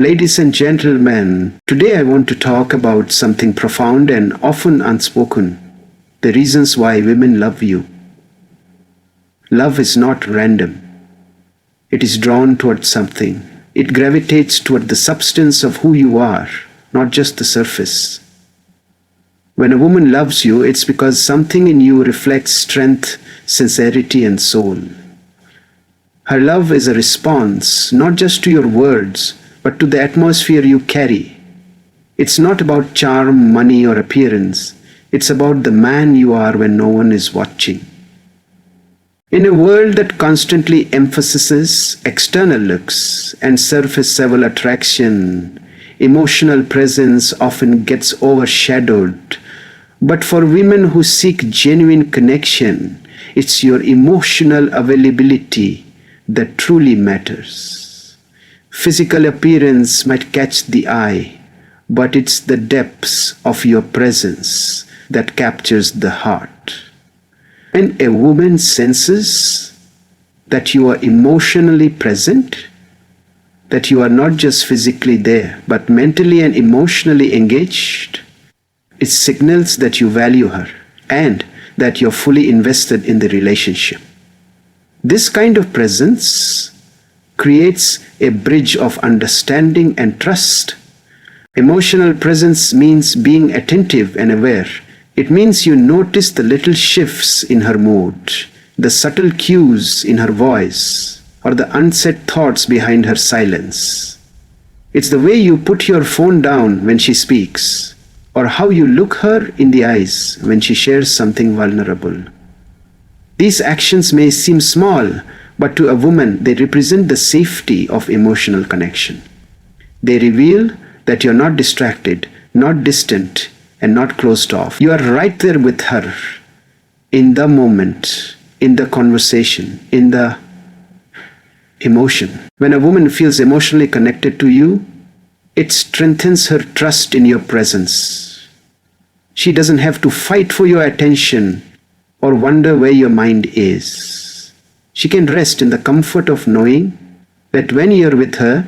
Ladies and gentlemen, today I want to talk about something profound and often unspoken: the reasons why women love you. Love is not random. It is drawn toward something. It gravitates toward the substance of who you are, not just the surface. When a woman loves you, it's because something in you reflects strength, sincerity, and soul. Her love is a response, not just to your words, but to the atmosphere you carry. It's not about charm, money, or appearance. It's about the man you are when no one is watching. In a world that constantly emphasizes external looks and surface level attraction, emotional presence often gets overshadowed. But for women who seek genuine connection, it's your emotional availability that truly matters. Physical appearance might catch the eye, but it's the depths of your presence that captures the heart. When a woman senses that you are emotionally present, that you are not just physically there, but mentally and emotionally engaged, it signals that you value her and that you're fully invested in the relationship. This kind of presence creates a bridge of understanding and trust. Emotional presence means being attentive and aware. It means you notice the little shifts in her mood, the subtle cues in her voice, or the unsaid thoughts behind her silence. It's the way you put your phone down when she speaks, or how you look her in the eyes when she shares something vulnerable. These actions may seem small, but to a woman they represent the safety of emotional connection. They reveal that you're not distracted, not distant, and not closed off. You are right there with her, in the moment, in the conversation, in the emotion. When a woman feels emotionally connected to you, it strengthens her trust in your presence. She doesn't have to fight for your attention or wonder where your mind is. She can rest in the comfort of knowing that when you're with her,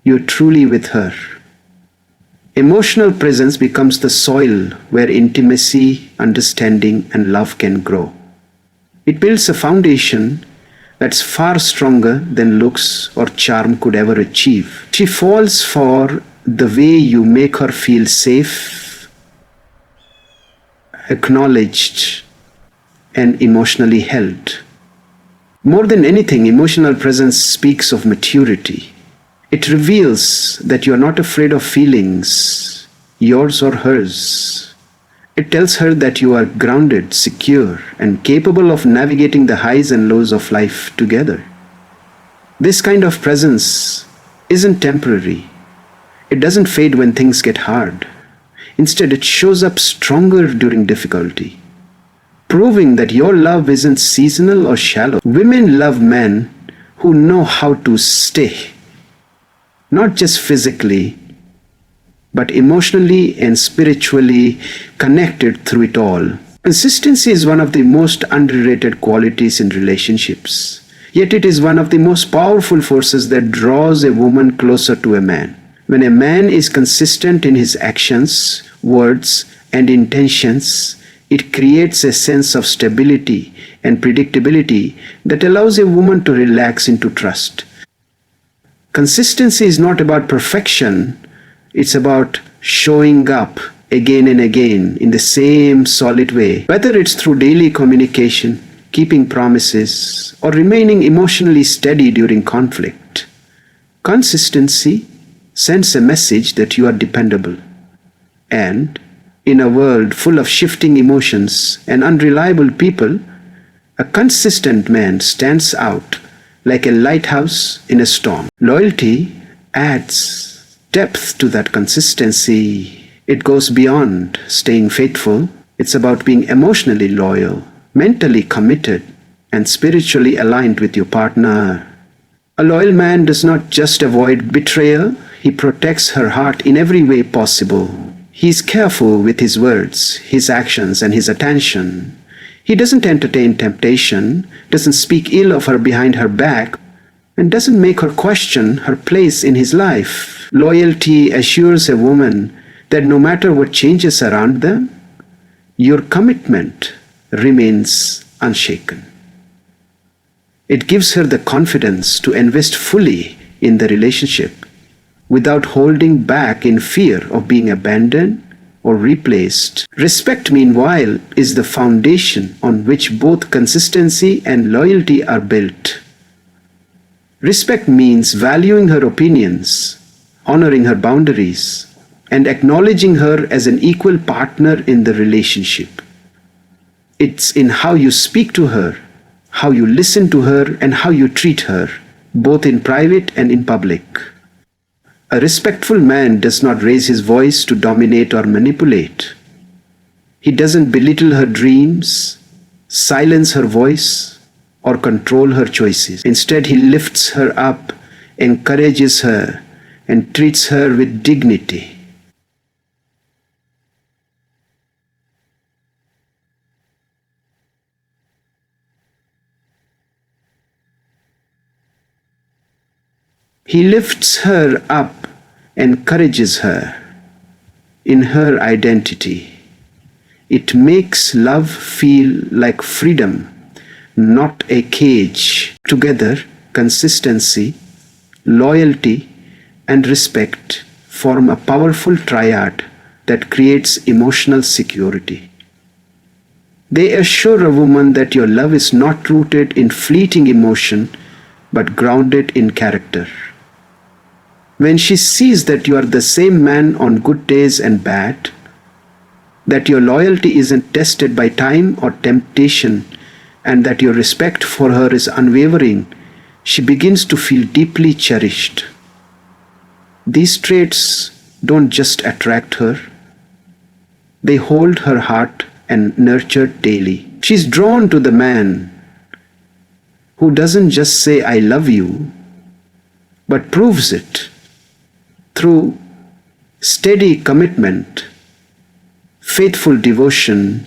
you're truly with her. Emotional presence becomes the soil where intimacy, understanding, and love can grow. It builds a foundation that's far stronger than looks or charm could ever achieve. She falls for the way you make her feel safe, acknowledged, and emotionally held. More than anything, emotional presence speaks of maturity. It reveals that you are not afraid of feelings, yours or hers. It tells her that you are grounded, secure, and capable of navigating the highs and lows of life together. This kind of presence isn't temporary. It doesn't fade when things get hard. Instead, it shows up stronger during difficulty, proving that your love isn't seasonal or shallow. Women love men who know how to stay, not just physically, but emotionally and spiritually connected through it all. Consistency is one of the most underrated qualities in relationships. Yet it is one of the most powerful forces that draws a woman closer to a man. When a man is consistent in his actions, words, and intentions, it creates a sense of stability and predictability that allows a woman to relax into trust. Consistency is not about perfection. It's about showing up again and again in the same solid way, whether it's through daily communication, keeping promises, or remaining emotionally steady during conflict. Consistency sends a message that you are dependable. And in a world full of shifting emotions and unreliable people, a consistent man stands out like a lighthouse in a storm. Loyalty adds depth to that consistency. It goes beyond staying faithful. It's about being emotionally loyal, mentally committed, and spiritually aligned with your partner. A loyal man does not just avoid betrayal, he protects her heart in every way possible. He is careful with his words, his actions, and his attention. He doesn't entertain temptation, doesn't speak ill of her behind her back, and doesn't make her question her place in his life. Loyalty assures a woman that no matter what changes around them, your commitment remains unshaken. It gives her the confidence to invest fully in the relationship without holding back in fear of being abandoned or replaced. Respect, meanwhile, is the foundation on which both consistency and loyalty are built. Respect means valuing her opinions, honoring her boundaries, and acknowledging her as an equal partner in the relationship. It's in how you speak to her, how you listen to her, and how you treat her, both in private and in public. A respectful man does not raise his voice to dominate or manipulate. He doesn't belittle her dreams, silence her voice, or control her choices. Instead, he lifts her up, encourages her, and treats her with dignity. He lifts her up, encourages her in her identity. It makes love feel like freedom, not a cage. Together, consistency, loyalty, and respect form a powerful triad that creates emotional security. They assure a woman that your love is not rooted in fleeting emotion, but grounded in character. When she sees that you are the same man on good days and bad, that your loyalty isn't tested by time or temptation, and that your respect for her is unwavering, she begins to feel deeply cherished. These traits don't just attract her, they hold her heart and nurture daily. She's drawn to the man who doesn't just say, "I love you," but proves it through steady commitment, faithful devotion,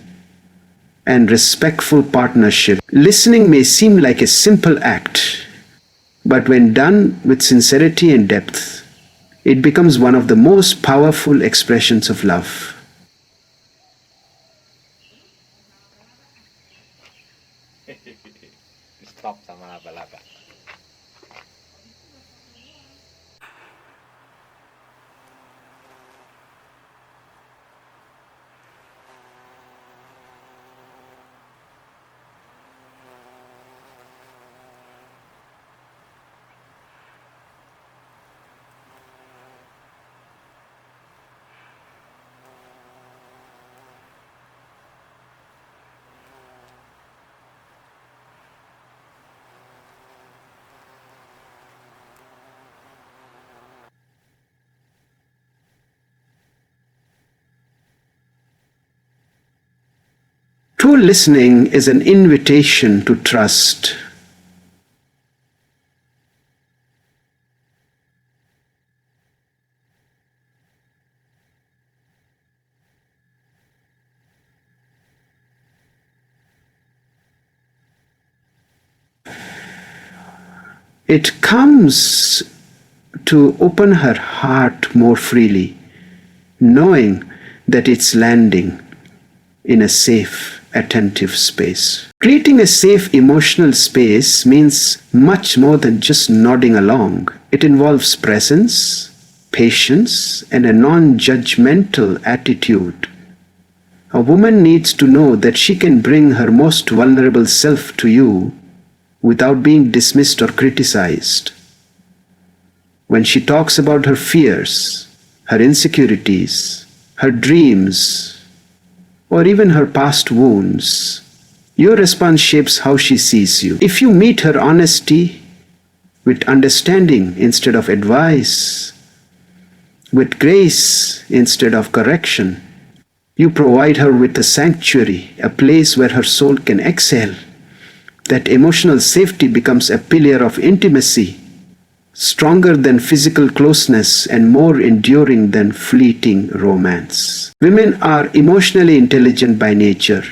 and respectful partnership. Listening may seem like a simple act, but when done with sincerity and depth, it becomes one of the most powerful expressions of love. Stop sama abal-abal. True listening is an invitation to trust. It comes to open her heart more freely, knowing that it's landing in a safe, attentive space. Creating a safe emotional space means much more than just nodding along. It involves presence, patience, and a non-judgmental attitude. A woman needs to know that she can bring her most vulnerable self to you without being dismissed or criticized. When she talks about her fears, her insecurities, her dreams, or even her past wounds, your response shapes how she sees you. If you meet her honesty with understanding instead of advice, with grace instead of correction, you provide her with a sanctuary, a place where her soul can exhale. That emotional safety becomes a pillar of intimacy, stronger than physical closeness and more enduring than fleeting romance. Women are emotionally intelligent by nature,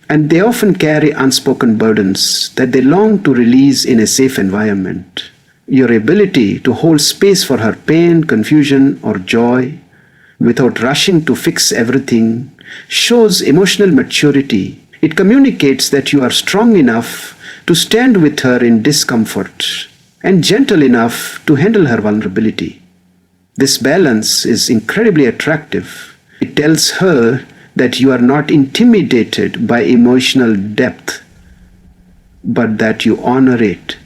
and they often carry unspoken burdens that they long to release in a safe environment. Your ability to hold space for her pain, confusion, or joy without rushing to fix everything shows emotional maturity. It communicates that you are strong enough to stand with her in discomfort and gentle enough to handle her vulnerability. This balance is incredibly attractive. It tells her that you are not intimidated by emotional depth, but that you honor it.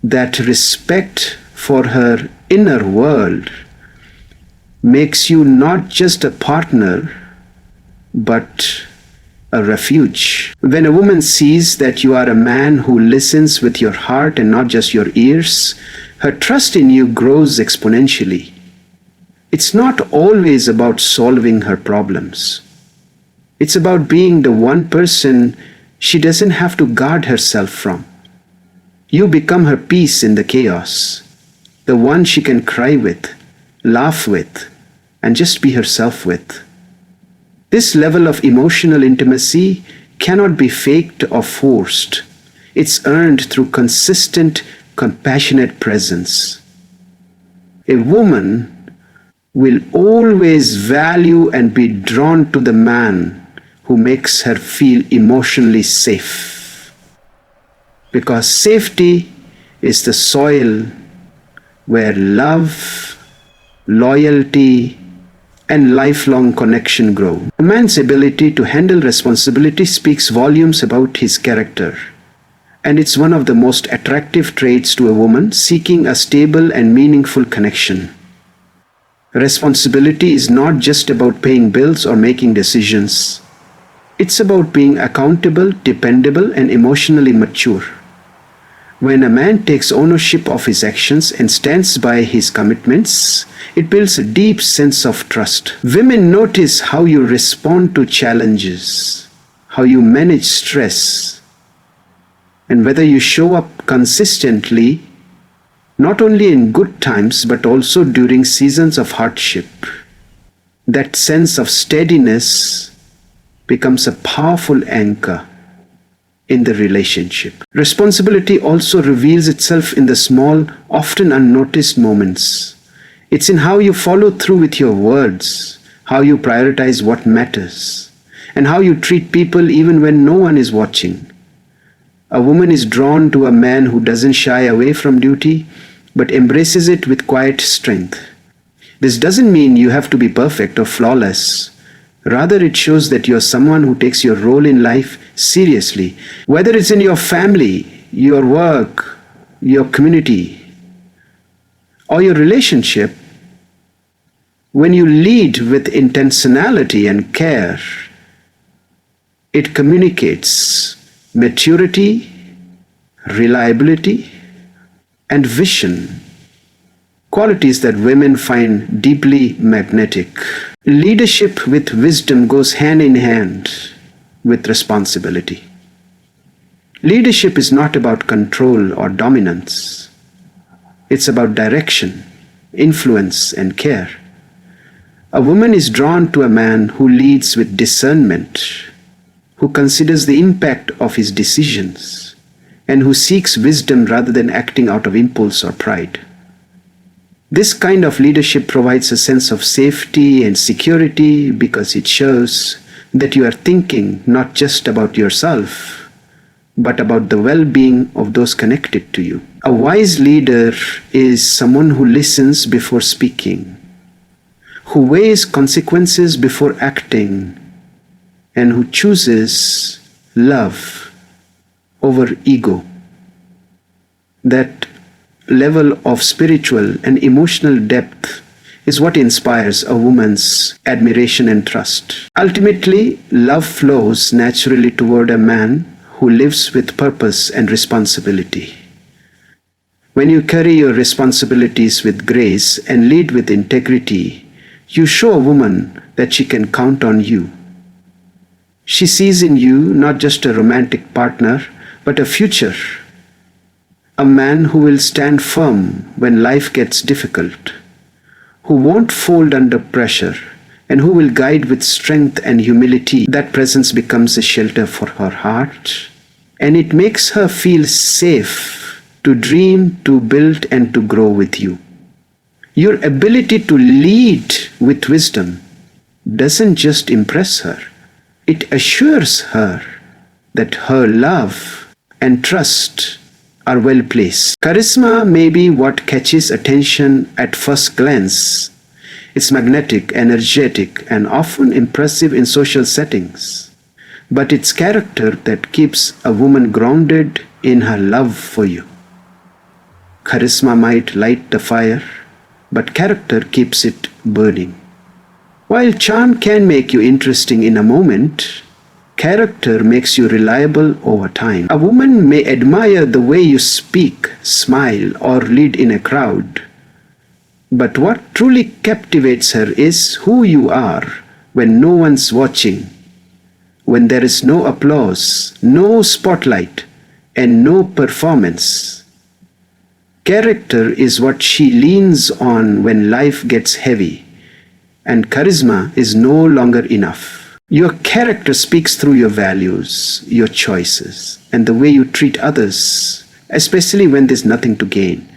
That respect for her inner world makes you not just a partner, but a refuge. When a woman sees that you are a man who listens with your heart and not just your ears, her trust in you grows exponentially. It's not always about solving her problems. It's about being the one person she doesn't have to guard herself from. You become her peace in the chaos, the one she can cry with, laugh with, and just be herself with. This level of emotional intimacy cannot be faked or forced. It's earned through consistent, compassionate presence. A woman will always value and be drawn to the man who makes her feel emotionally safe. Because safety is the soil where love, loyalty, and lifelong connection grow. A man's ability to handle responsibility speaks volumes about his character, and it's one of the most attractive traits to a woman seeking a stable and meaningful connection. Responsibility is not just about paying bills or making decisions. It's about being accountable, dependable, and emotionally mature. When a man takes ownership of his actions and stands by his commitments, it builds a deep sense of trust. Women notice how you respond to challenges, how you manage stress, and whether you show up consistently, not only in good times but also during seasons of hardship. That sense of steadiness becomes a powerful anchor in the relationship. Responsibility also reveals itself in the small, often unnoticed moments. It's in how you follow through with your words, how you prioritize what matters, and how you treat people even when no one is watching. A woman is drawn to a man who doesn't shy away from duty, but embraces it with quiet strength. This doesn't mean you have to be perfect or flawless. Rather, it shows that you're someone who takes your role in life seriously, whether it's in your family, your work, your community, or your relationship. When you lead with intentionality and care, it communicates maturity, reliability, and vision, qualities that women find deeply magnetic. Leadership with wisdom goes hand in hand with responsibility. Leadership is not about control or dominance. It's about direction, influence, and care. A woman is drawn to a man who leads with discernment, who considers the impact of his decisions, and who seeks wisdom rather than acting out of impulse or pride. This kind of leadership provides a sense of safety and security because it shows that you are thinking not just about yourself, but about the well-being of those connected to you. A wise leader is someone who listens before speaking, who weighs consequences before acting, and who chooses love over ego. That level of spiritual and emotional depth is what inspires a woman's admiration and trust. Ultimately, love flows naturally toward a man who lives with purpose and responsibility. When you carry your responsibilities with grace and lead with integrity, you show a woman that she can count on you. She sees in you not just a romantic partner, but a future. A man who will stand firm when life gets difficult, who won't fold under pressure, and who will guide with strength and humility. That presence becomes a shelter for her heart, and it makes her feel safe to dream, to build, and to grow with you. Your ability to lead with wisdom doesn't just impress her, it assures her that her love and trust are well placed. Charisma may be what catches attention at first glance. It's magnetic, energetic, and often impressive in social settings. But it's character that keeps a woman grounded in her love for you. Charisma might light the fire, but character keeps it burning. While charm can make you interesting in a moment, character makes you reliable over time. A woman may admire the way you speak, smile, or lead in a crowd, but what truly captivates her is who you are when no one's watching, when there is no applause, no spotlight, and no performance. Character is what she leans on when life gets heavy, and charisma is no longer enough. Your character speaks through your values, your choices, and the way you treat others, especially when there's nothing to gain.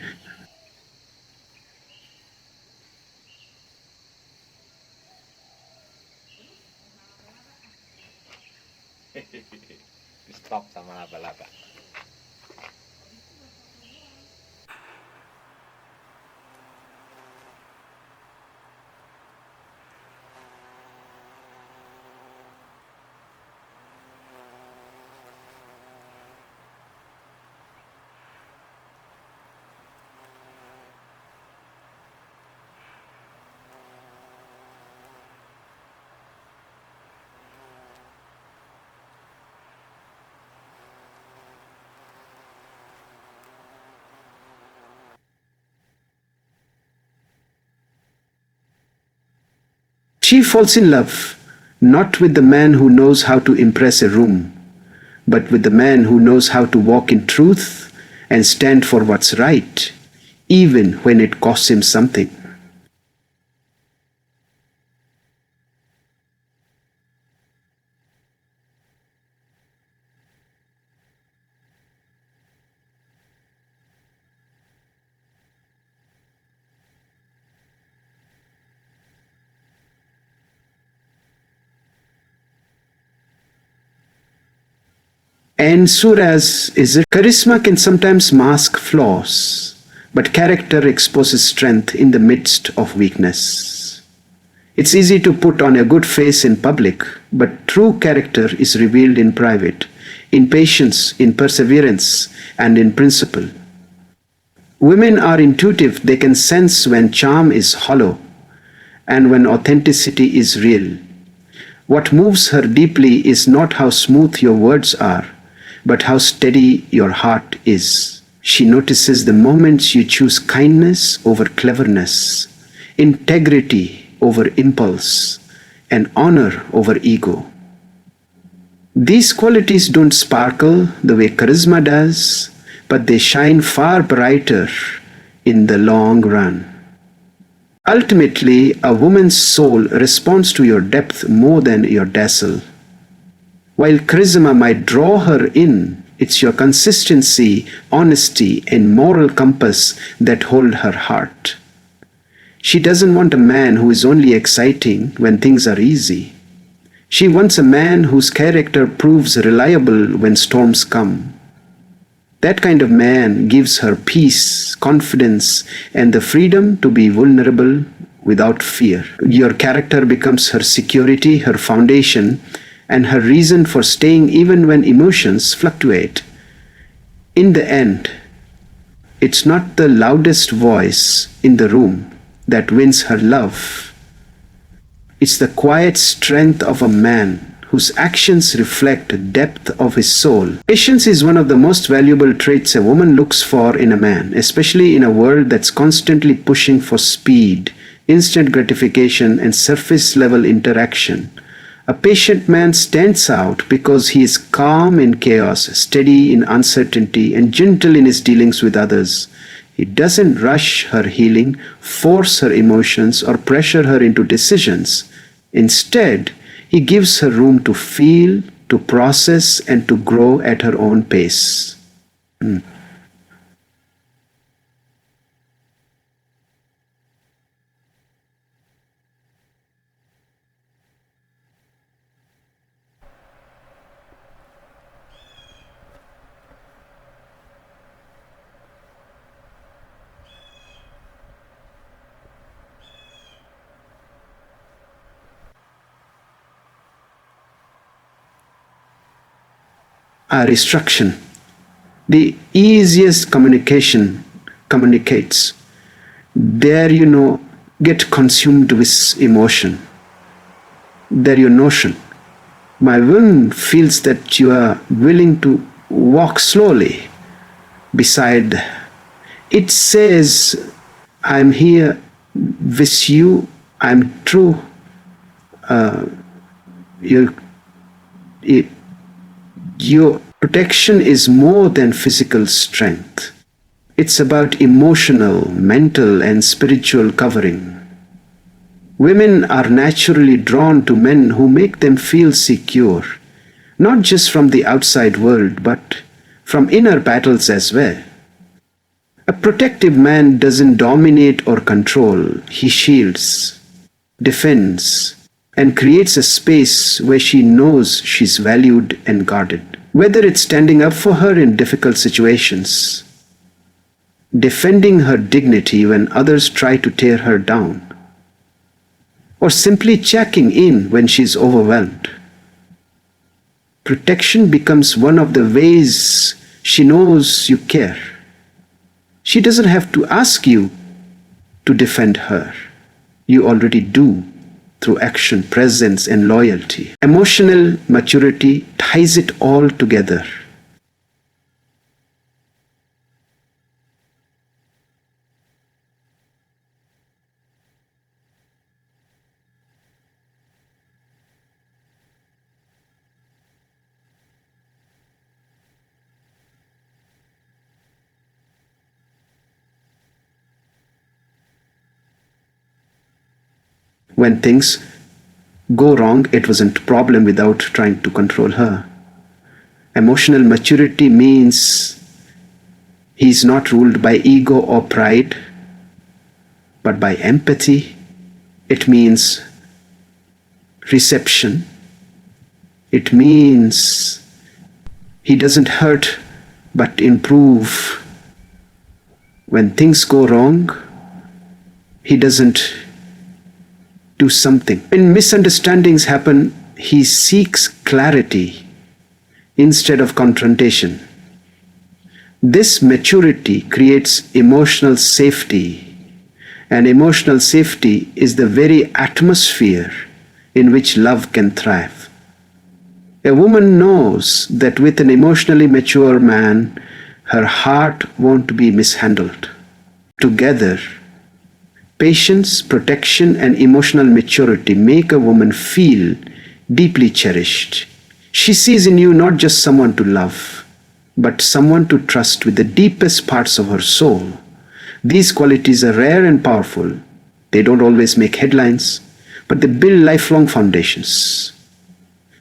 Stop sama laba-laba. She falls in love not with the man who knows how to impress a room, but with the man who knows how to walk in truth and stand for what's right, even when it costs him something. And Suraj is it? Charisma can sometimes mask flaws, but character exposes strength in the midst of weakness. It's easy to put on a good face in public, but true character is revealed in private, in patience, in perseverance, and in principle. Women are intuitive, they can sense when charm is hollow and when authenticity is real. What moves her deeply is not how smooth your words are, but how steady your heart is. She notices the moments you choose kindness over cleverness, integrity over impulse, and honor over ego. These qualities don't sparkle the way charisma does, but they shine far brighter in the long run. Ultimately, a woman's soul responds to your depth more than your dazzle. While charisma might draw her in, it's your consistency, honesty, and moral compass that hold her heart. She doesn't want a man who is only exciting when things are easy. She wants a man whose character proves reliable when storms come. That kind of man gives her peace, confidence, and the freedom to be vulnerable without fear. Your character becomes her security, her foundation, and her reason for staying even when emotions fluctuate. In the end, it's not the loudest voice in the room that wins her love. It's the quiet strength of a man whose actions reflect the depth of his soul. Patience is one of the most valuable traits a woman looks for in a man, especially in a world that's constantly pushing for speed, instant gratification, and surface level interaction. A patient man stands out because he is calm in chaos, steady in uncertainty, and gentle in his dealings with others. He doesn't rush her healing, force her emotions, or pressure her into decisions. Instead, he gives her room to feel, to process, and to grow at her own pace. are instruction. The easiest communication communicates. There get consumed with emotion. There your notion. My woman feels that you are willing to walk slowly beside. It says, I'm here with you, I'm true. Your, your protection is more than physical strength. It's about emotional, mental, and spiritual covering. Women are naturally drawn to men who make them feel secure, not just from the outside world, but from inner battles as well. A protective man doesn't dominate or control, he shields, defends, and creates a space where she knows she's valued and guarded. Whether it's standing up for her in difficult situations, defending her dignity when others try to tear her down, or simply checking in when she's overwhelmed. Protection becomes one of the ways she knows you care. She doesn't have to ask you to defend her. You already do through action, presence, and loyalty. Emotional maturity ties it all together. When things go wrong, it wasn't a problem without trying to control her. Emotional maturity means he's not ruled by ego or pride, but by empathy. It means reception. It means he doesn't hurt but improve. When things go wrong, he doesn't do something. When misunderstandings happen, he seeks clarity instead of confrontation. This maturity creates emotional safety, and emotional safety is the very atmosphere in which love can thrive. A woman knows that with an emotionally mature man, her heart won't be mishandled. Together, patience, protection, and emotional maturity make a woman feel deeply cherished. She sees in you not just someone to love, but someone to trust with the deepest parts of her soul. These qualities are rare and powerful. They don't always make headlines, but they build lifelong foundations.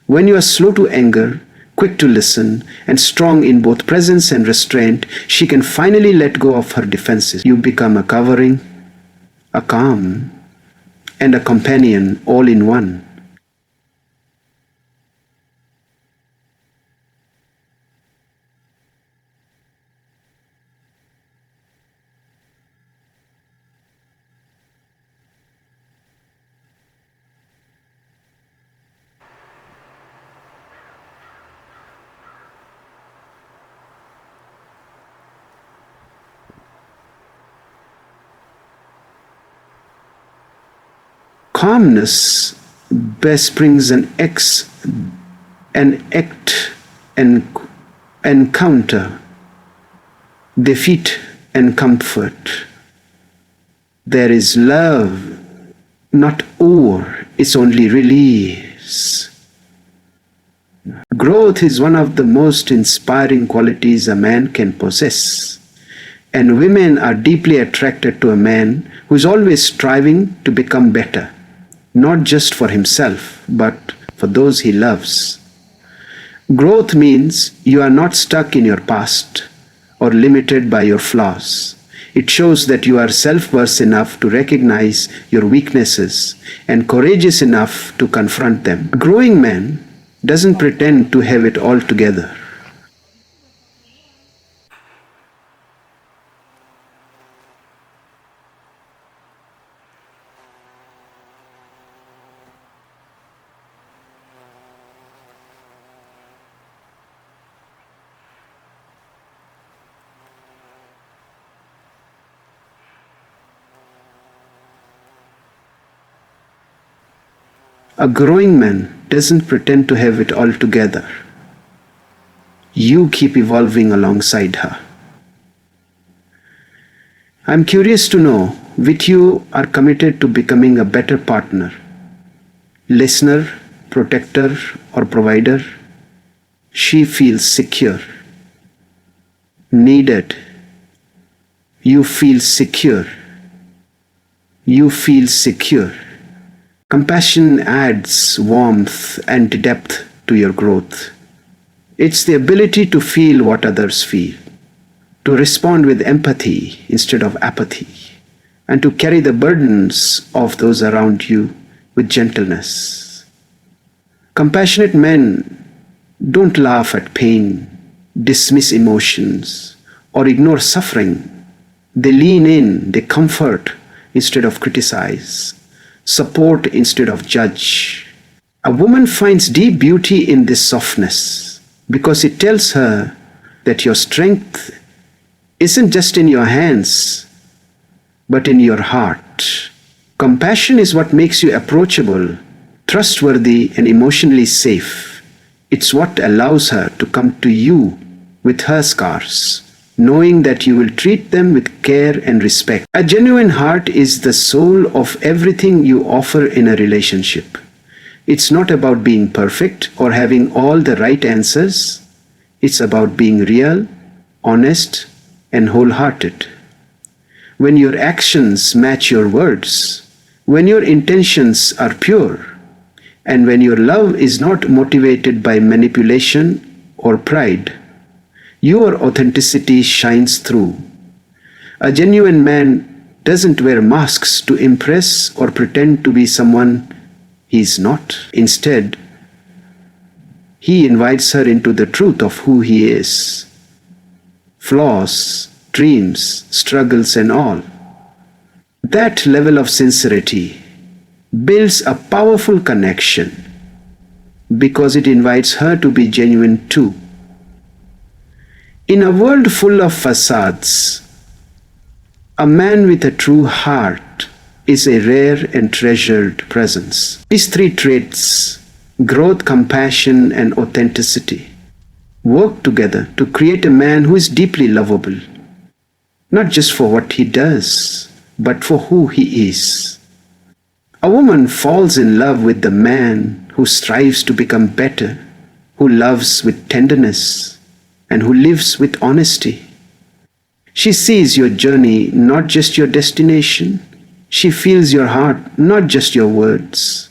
When you are slow to anger, quick to listen, and strong in both presence and restraint, she can finally let go of her defenses. You become a covering, a calm, and a companion all in one. Calmness best brings an act, an encounter, defeat, and comfort. There is love, not war, it's only release. Growth is one of the most inspiring qualities a man can possess. And women are deeply attracted to a man who is always striving to become better, not just for himself, but for those he loves. Growth means you are not stuck in your past or limited by your flaws. It shows that you are self-worth enough to recognize your weaknesses and courageous enough to confront them. A growing man doesn't pretend to have it all together. A growing man doesn't pretend to have it all together. You keep evolving alongside her. I'm curious to know which you are committed to becoming a better partner, listener, protector, or provider. She feels secure, needed. You feel secure. You feel secure. Compassion adds warmth and depth to your growth. It's the ability to feel what others feel, to respond with empathy instead of apathy, and to carry the burdens of those around you with gentleness. Compassionate men don't laugh at pain, dismiss emotions, or ignore suffering. They lean in, they comfort instead of criticize, support instead of judge. A woman finds deep beauty in this softness because it tells her that your strength isn't just in your hands, but in your heart. Compassion is what makes you approachable, trustworthy, and emotionally safe. It's what allows her to come to you with her scars, knowing that you will treat them with care and respect. A genuine heart is the soul of everything you offer in a relationship. It's not about being perfect or having all the right answers. It's about being real, honest, and wholehearted. When your actions match your words, when your intentions are pure, and when your love is not motivated by manipulation or pride, your authenticity shines through. A genuine man doesn't wear masks to impress or pretend to be someone he is not. Instead, he invites her into the truth of who he is. Flaws, dreams, struggles, and all. That level of sincerity builds a powerful connection because it invites her to be genuine too. In a world full of facades, a man with a true heart is a rare and treasured presence. These three traits, growth, compassion, and authenticity, work together to create a man who is deeply lovable, not just for what he does, but for who he is. A woman falls in love with the man who strives to become better, who loves with tenderness, and who lives with honesty. She sees your journey, not just your destination. She feels your heart, not just your words.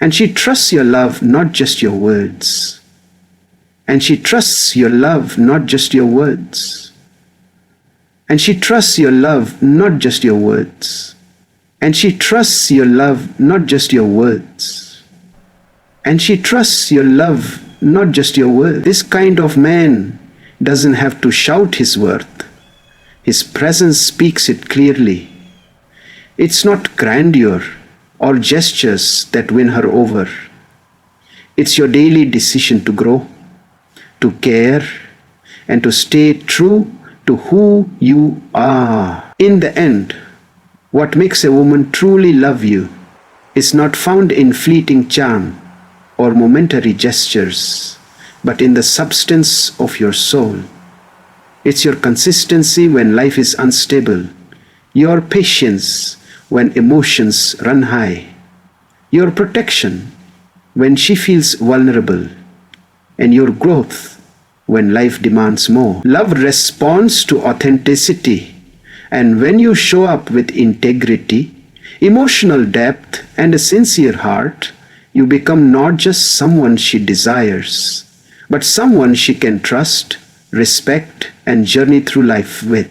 And she trusts your love, not just your words. And she trusts your love, not just your words. And she trusts your love, not just your words. And she trusts your love, not just your words. And she trusts your love, not just your words. This kind of man doesn't have to shout his worth. His presence speaks it clearly. It's not grandeur or gestures that win her over. It's your daily decision to grow, to care, and to stay true to who you are. In the end, what makes a woman truly love you is not found in fleeting charm or momentary gestures, but in the substance of your soul. It's your consistency when life is unstable, your patience when emotions run high, your protection when she feels vulnerable, and your growth when life demands more. Love responds to authenticity, and when you show up with integrity, emotional depth, and a sincere heart, you become not just someone she desires, but someone she can trust, respect, and journey through life with.